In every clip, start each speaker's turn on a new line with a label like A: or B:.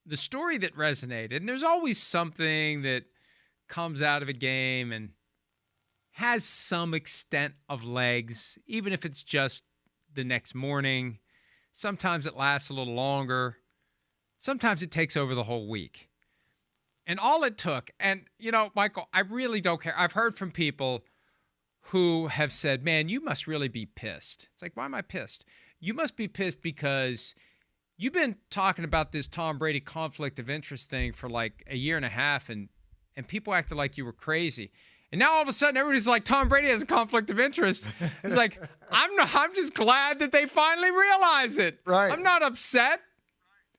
A: the story that resonated, and there's always something that comes out of a game and has some extent of legs, even if it's just the next morning. Sometimes it lasts a little longer. Sometimes it takes over the whole week. And all it took, and, Michael, I really don't care. I've heard from people who have said, man, you must really be pissed. It's like, why am I pissed? You must be pissed because you've been talking about this Tom Brady conflict of interest thing for like a year and a half, and people acted like you were crazy. And now all of a sudden everybody's like, Tom Brady has a conflict of interest. It's like, I'm just glad that they finally realize it.
B: Right.
A: I'm not upset.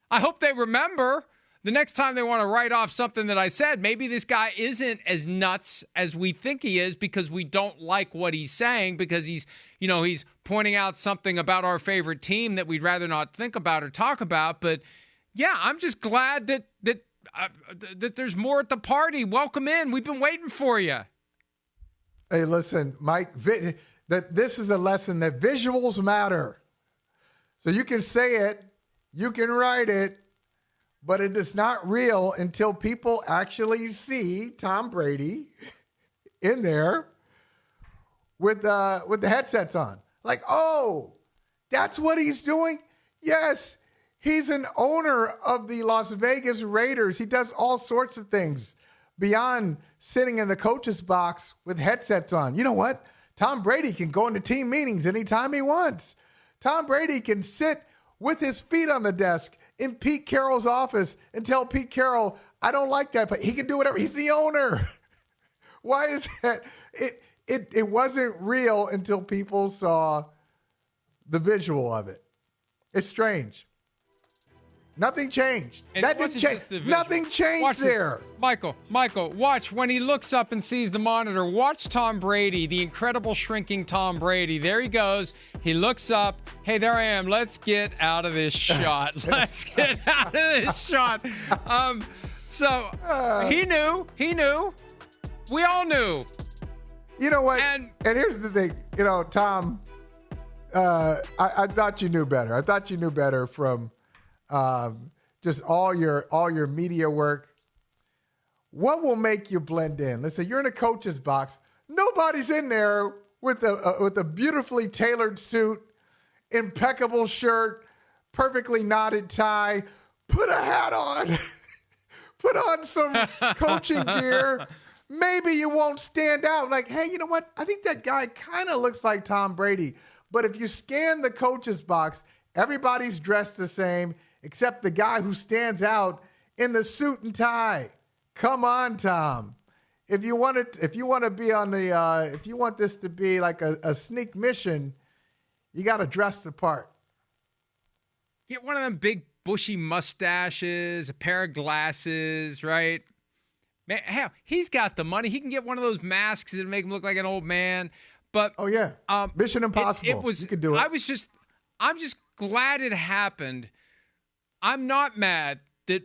A: I hope they remember the next time they want to write off something that I said. Maybe this guy isn't as nuts as we think he is because we don't like what he's saying, because he's pointing out something about our favorite team that we'd rather not think about or talk about. But yeah, I'm just glad that there's more at the party. Welcome in. We've been waiting for you.
B: Hey, listen, Mike, that this is a lesson that visuals matter. So you can say it, you can write it, but it is not real until people actually see Tom Brady in there with the headsets on. Like, oh, that's what he's doing? Yes, he's an owner of the Las Vegas Raiders. He does all sorts of things beyond sitting in the coach's box with headsets on. You know what? Tom Brady can go into team meetings anytime he wants. Tom Brady can sit with his feet on the desk in Pete Carroll's office and tell Pete Carroll, I don't like that, but he can do whatever. He's the owner. Why is that? It wasn't real until people saw the visual of it. It's strange. Nothing changed.
A: And
B: that didn't change. Nothing changed
A: watch
B: there.
A: Michael, watch when he looks up and sees the monitor. Watch Tom Brady, the incredible shrinking Tom Brady. There he goes. He looks up. Hey, there I am. Let's get out of this shot. Let's get out of this shot. He knew. We all knew.
B: You know what? And here's the thing. Tom, I thought you knew better. I thought you knew better from just all your media work. What will make you blend in? Let's say you're in a coach's box. Nobody's in there with a beautifully tailored suit, impeccable shirt, perfectly knotted tie. Put a hat on. Put on some coaching gear. Maybe you won't stand out. Like, hey, you know what? I think that guy kind of looks like Tom Brady. But if you scan the coach's box, everybody's dressed the same except the guy who stands out in the suit and tie. Come on, Tom. If you want to be on the, if you want this to be like a sneak mission, you got to dress the part.
A: Get one of them big bushy mustaches, a pair of glasses, right? Man, hell, he's got the money. He can get one of those masks that make him look like an old man. But
B: oh yeah, Mission Impossible. You could do it.
A: I'm just glad it happened. I'm not mad that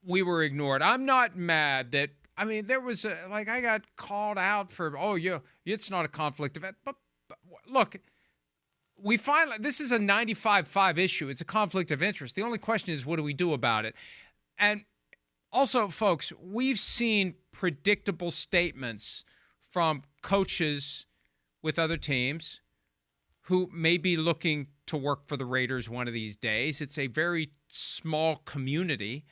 A: we were ignored. I'm not mad that, there was I got called out for, it's not a conflict event. But look, this is a 95-5 issue. It's a conflict of interest. The only question is, what do we do about it? And also, folks, we've seen predictable statements from coaches with other teams who may be looking to work for the Raiders one of these days. It's a very small community.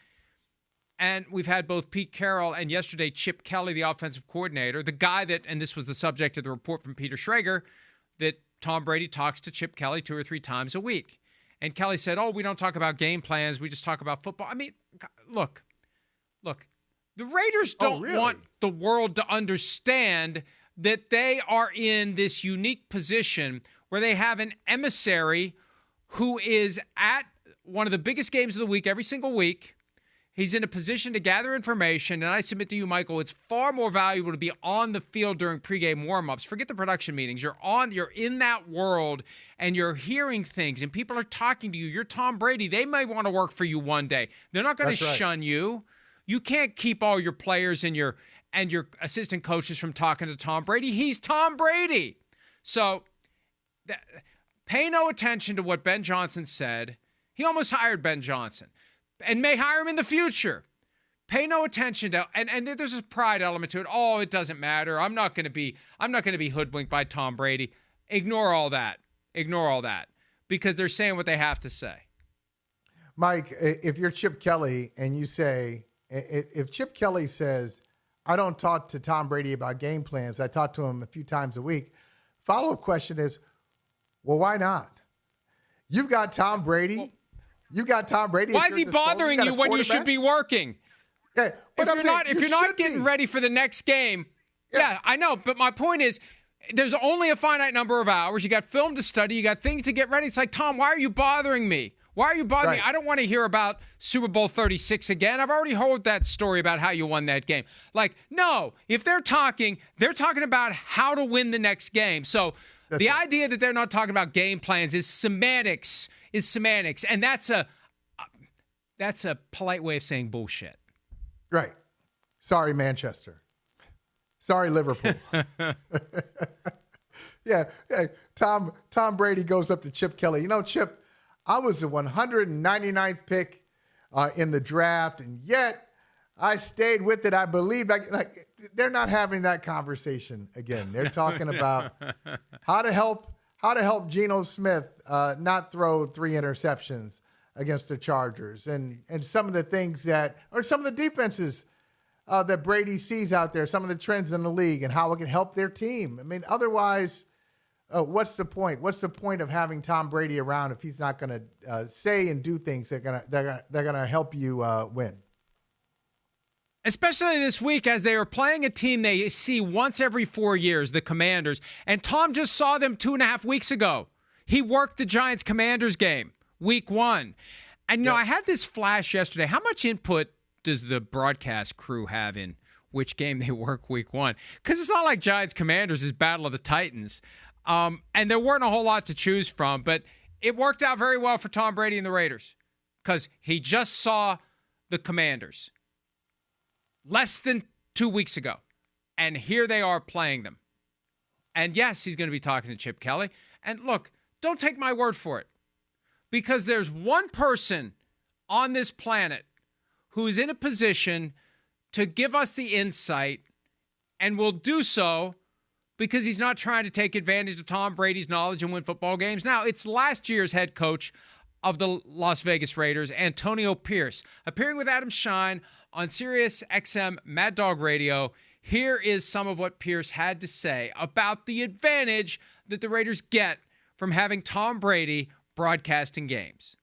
A: And we've had both Pete Carroll and yesterday Chip Kelly, the offensive coordinator, the guy that, and this was the subject of the report from Peter Schrager, that Tom Brady talks to Chip Kelly 2 or 3 times a week. And Kelly said, we don't talk about game plans. We just talk about football. Look, the Raiders don't want the world to understand that they are in this unique position where they have an emissary who is at one of the biggest games of the week every single week. He's in a position to gather information, and I submit to you, Michael, it's far more valuable to be on the field during pregame warmups. Forget the production meetings. You're in that world, and you're hearing things, and people are talking to you. You're Tom Brady. They may want to work for you one day. They're not going to shun you. You can't keep all your players and your assistant coaches from talking to Tom Brady. He's Tom Brady. So pay no attention to what Ben Johnson said. He almost hired Ben Johnson. and may hire him in the future. Pay no attention to, and there's a pride element to it. Oh, it doesn't matter. I'm not going to be hoodwinked by Tom Brady. Ignore all that. Because they're saying what they have to say.
B: Mike, if you're Chip Kelly and you say, if Chip Kelly says, I don't talk to Tom Brady about game plans, I talk to him a few times a week, follow-up question is, well, why not? You've got Tom Brady.
A: Why is he bothering you when you should be working?
B: Okay,
A: if you're not getting ready for the next game, yeah, I know. But my point is, there's only a finite number of hours. You got film to study. You got things to get ready. It's like, Tom, why are you bothering me? Why are you bothering me? I don't want to hear about Super Bowl 36 again. I've already heard that story about how you won that game. Like, no, if they're talking about how to win the next game. So the idea that they're not talking about game plans is semantics, and that's a polite way of saying bullshit.
B: Right. Sorry, Manchester. Sorry, Liverpool. Yeah. Hey, Tom Brady goes up to Chip Kelly. You know, Chip, I was the 199th pick in the draft, and yet I stayed with it. I believe like they're not having that conversation again. They're talking about how to help Geno Smith not throw 3 interceptions against the Chargers, and some of the things some of the defenses that Brady sees out there, some of the trends in the league, and how it can help their team. I mean, otherwise, what's the point? What's the point of having Tom Brady around if he's not going to say and do things that they're gonna help you win?
A: Especially this week, as they are playing a team they see once every 4 years, the Commanders, and Tom just saw them 2.5 weeks ago. He worked the Giants-Commanders game, week 1. And, you know, I had this flash yesterday. How much input does the broadcast crew have in which game they work week 1? Because it's not like Giants-Commanders is Battle of the Titans. And there weren't a whole lot to choose from, but it worked out very well for Tom Brady and the Raiders because he just saw the Commanders less than 2 weeks ago. And here they are playing them. And yes, he's going to be talking to Chip Kelly. And look, don't take my word for it. Because there's one person on this planet who is in a position to give us the insight and will do so because he's not trying to take advantage of Tom Brady's knowledge and win football games. Now, it's last year's head coach of the Las Vegas Raiders, Antonio Pierce, appearing with Adam Shine on Sirius XM Mad Dog Radio. Here is some of what Pierce had to say about the advantage that the Raiders get from having Tom Brady broadcasting games.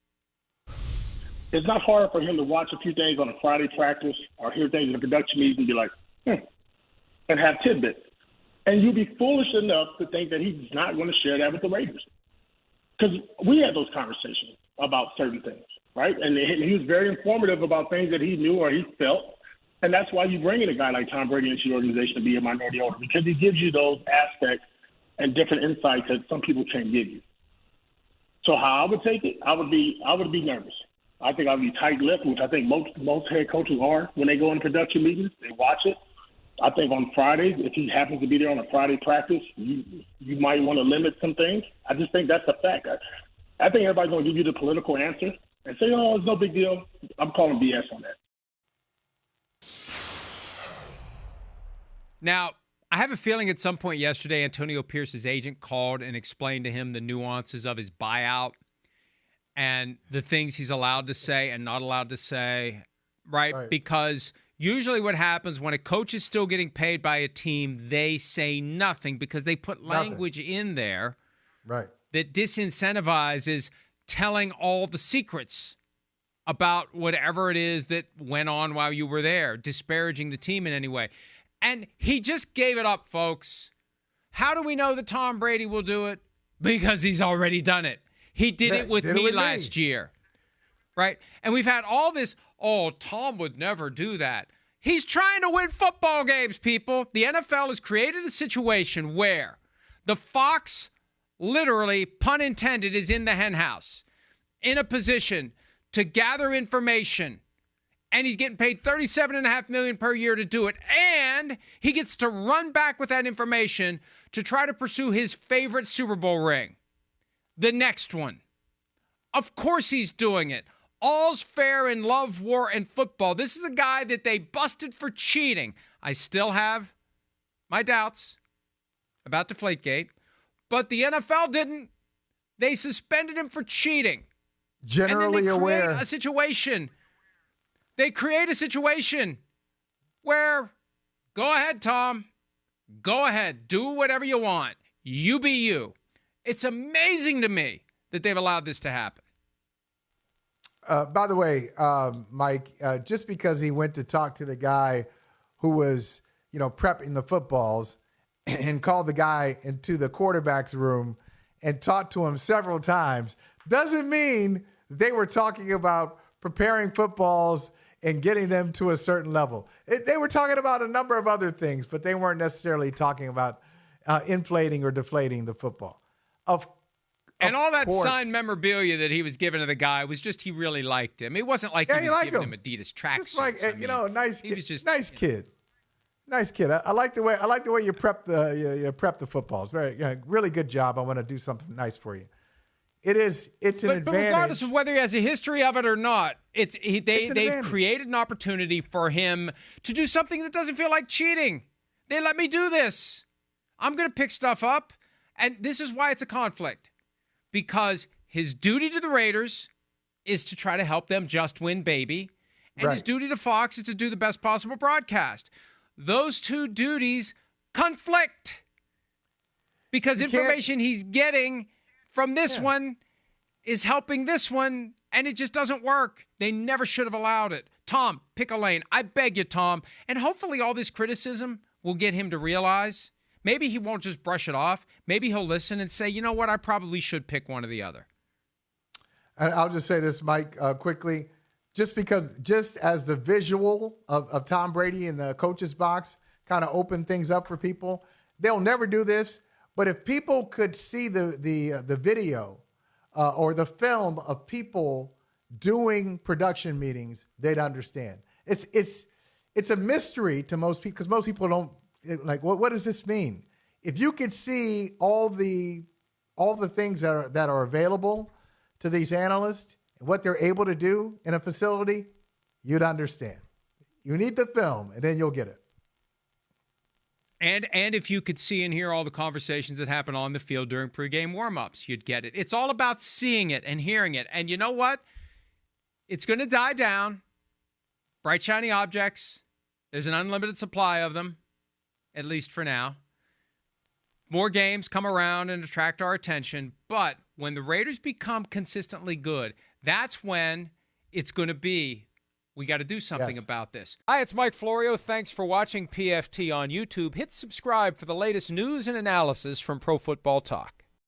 C: It's not hard for him to watch a few things on a Friday practice or hear things in a production meeting and be like, and have tidbits. And you'd be foolish enough to think that he's not going to share that with the Raiders. Because we had those conversations about certain things, right? And he was very informative about things that he knew or he felt. And that's why you bring in a guy like Tom Brady into your organization to be a minority owner, because he gives you those aspects and different insights that some people can't give you. So how I would take it, I would be nervous. I think I'd be tight-lipped, which I think most head coaches are when they go in production meetings. They watch it. I think on Fridays, if he happens to be there on a Friday practice, you might want to limit some things. I just think that's a fact. I think everybody's going to give you the political answer and say, oh, it's no big deal. I'm calling BS on that.
A: Now, I have a feeling at some point yesterday, Antonio Pierce's agent called and explained to him the nuances of his buyout and the things he's allowed to say and not allowed to say, right? Because usually what happens when a coach is still getting paid by a team, they say nothing because they put language in there that disincentivizes telling all the secrets about whatever it is that went on while you were there, disparaging the team in any way. And he just gave it up, folks. How do we know that Tom Brady will do it? Because he's already done it. He did it with me last year, right? And we've had all this, oh, Tom would never do that. He's trying to win football games, people. The NFL has created a situation where the fox, literally, pun intended, is in the hen house, in a position to gather information. And he's getting paid $37.5 million per year to do it. And he gets to run back with that information to try to pursue his favorite Super Bowl ring. The next one. Of course he's doing it. All's fair in love, war, and football. This is a guy that they busted for cheating. I still have my doubts about Deflategate, but the NFL didn't. They suspended him for cheating.
B: Generally aware.
A: They create a situation where, go ahead, Tom. Go ahead. Do whatever you want. You be you. It's amazing to me that they've allowed this to happen.
B: By the way, Mike, just because he went to talk to the guy who was, prepping the footballs and called the guy into the quarterback's room and talked to him several times doesn't mean they were talking about preparing footballs and getting them to a certain level. They were talking about a number of other things, but they weren't necessarily talking about inflating or deflating the football.
A: And all that signed memorabilia that he was giving to the guy was just he really liked him. It wasn't like he was giving him Adidas tracksuits.
B: Nice kid.
A: He was just
B: nice kid. Nice kid. I like the way you prep the footballs. Really good job. I want to do something nice for you. It's an advantage. But
A: regardless of whether he has a history of it or not, they've created an opportunity for him to do something that doesn't feel like cheating. They let me do this. I'm going to pick stuff up, and this is why it's a conflict. Because his duty to the Raiders is to try to help them just win, baby. And his duty to Fox is to do the best possible broadcast. Those two duties conflict. Because information he's getting from this one is helping this one, and it just doesn't work. They never should have allowed it. Tom, pick a lane. I beg you, Tom. And hopefully all this criticism will get him to realize. Maybe he won't just brush it off. Maybe he'll listen and say, you know what, I probably should pick one or the other.
B: And I'll just say this, Mike, quickly. Just as the visual of Tom Brady in the coach's box kind of opened things up for people, they'll never do this. But if people could see the video or the film of people doing production meetings, they'd understand. It's a mystery to most people because most people don't. Like, what does this mean? If you could see all the things that are available to these analysts and what they're able to do in a facility, you'd understand. You need the film, and then you'll get it.
A: And if you could see and hear all the conversations that happen on the field during pregame warmups, you'd get it. It's all about seeing it and hearing it. And you know what? It's going to die down. Bright, shiny objects. There's an unlimited supply of them. At least for now. More games come around and attract our attention. But when the Raiders become consistently good, that's when it's going to be, we got to do something about this. Hi, it's Mike Florio. Thanks for watching PFT on YouTube. Hit subscribe for the latest news and analysis from Pro Football Talk.